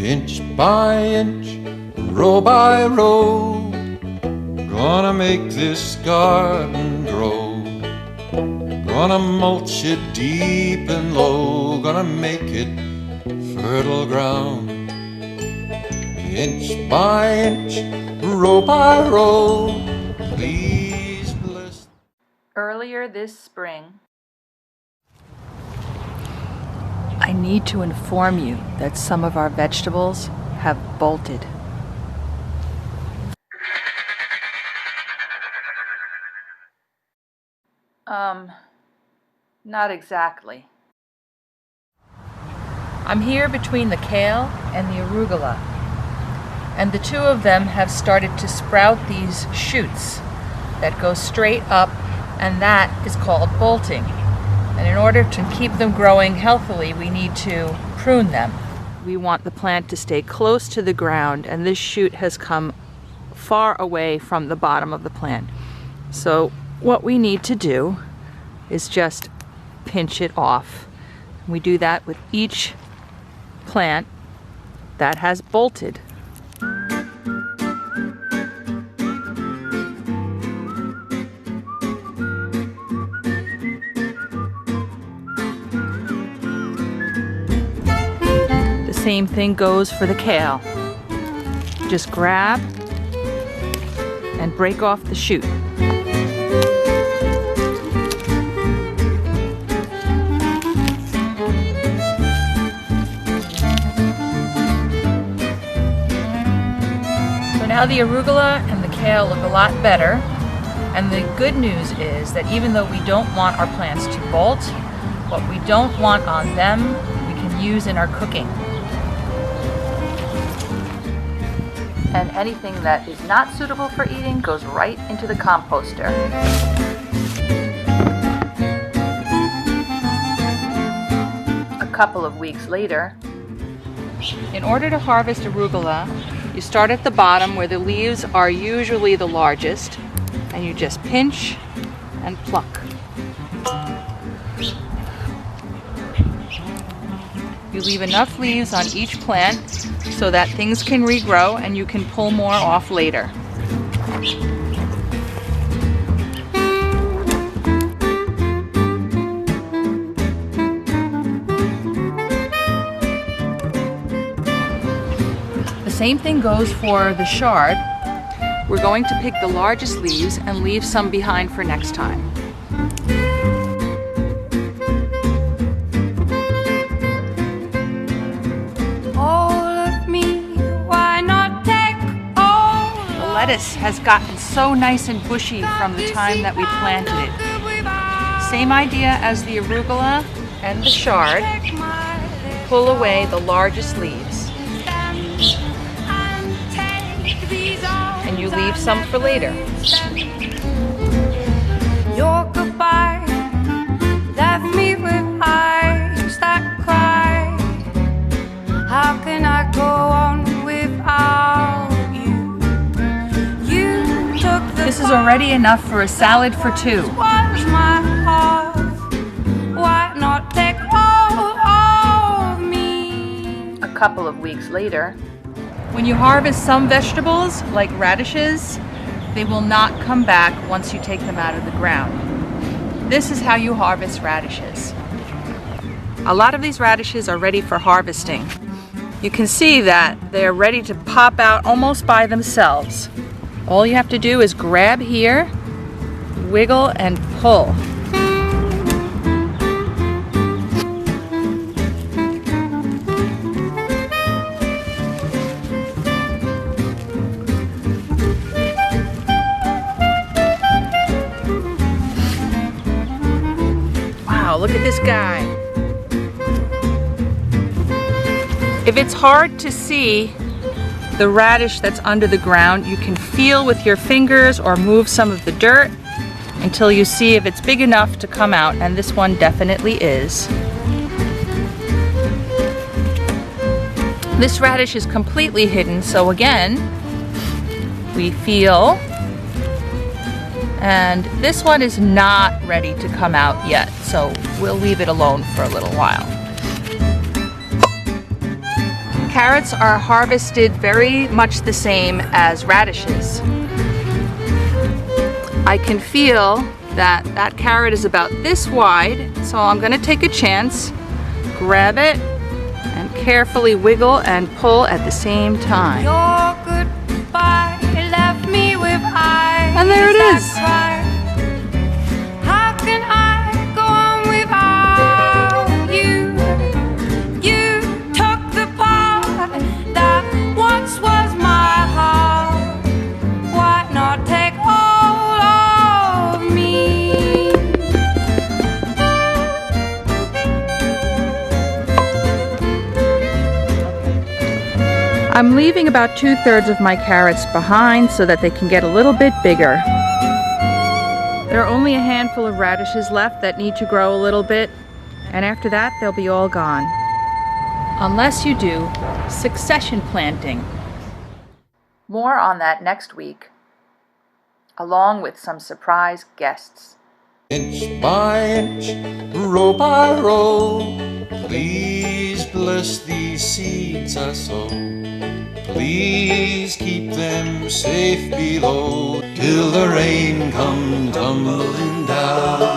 inch by inch, row by row, gonna make this garden grow. Gonna mulch it deep and low, gonna make it fertile ground. Inch by inch, row by row, please bless. Earlier this spring, I need to inform you that some of our vegetables have bolted. Not exactly. I'm here between the kale and the arugula, and the two of them have started to sprout these shoots that go straight up, and that is called bolting. And in order to keep them growing healthily, we need to prune them. We want the plant to stay close to the ground, and this shoot has come far away from the bottom of the plant. So what we need to do is just pinch it off. We do that with each plant that has bolted. The same thing goes for the kale. Just grab and break off the shoot. Now the arugula and the kale look a lot better, and the good news is that even though we don't want our plants to bolt, what we don't want on them we can use in our cooking. And anything that is not suitable for eating goes right into the composter. A couple of weeks later, in order to harvest arugula, you start at the bottom where the leaves are usually the largest, and you just pinch and pluck. You leave enough leaves on each plant so that things can regrow and you can pull more off later. The same thing goes for the chard. We're going to pick the largest leaves and leave some behind for next time. All of me, why not take all? The lettuce has gotten so nice and bushy from the time that we planted it. Same idea as the arugula and the chard. Pull away the largest leaves. And you leave some for later. Your goodbye left me with eyes that cry. How can I go on without you? You took the This is already enough for a salad for two. My heart. Why not take all of me? A couple of weeks later, when you harvest some vegetables, like radishes, they will not come back once you take them out of the ground. This is how you harvest radishes. A lot of these radishes are ready for harvesting. You can see that they're ready to pop out almost by themselves. All you have to do is grab here, wiggle, and pull. Look at this guy. If it's hard to see the radish that's under the ground, you can feel with your fingers or move some of the dirt until you see if it's big enough to come out, and this one definitely is. This radish is completely hidden, so again, we feel. And this one is not ready to come out yet, so we'll leave it alone for a little while. carrots are harvested very much the same as radishes. I can feel that that carrot is about this wide, so I'm going to take a chance, grab it, and carefully wiggle and pull at the same time. Your goodbye left me with eyes. And there it is. How can I go on without you? You took the part that once was my heart. Why not take all of me? I'm leaving about 2/3 of my carrots behind so that they can get a little bit bigger. There are only a handful of radishes left that need to grow a little bit, and after that they'll be all gone. Unless you do succession planting. More on that next week, along with some surprise guests. Inch by inch, row by row, please bless these seeds I sow. Please keep them safe below till the rain come tumbling down.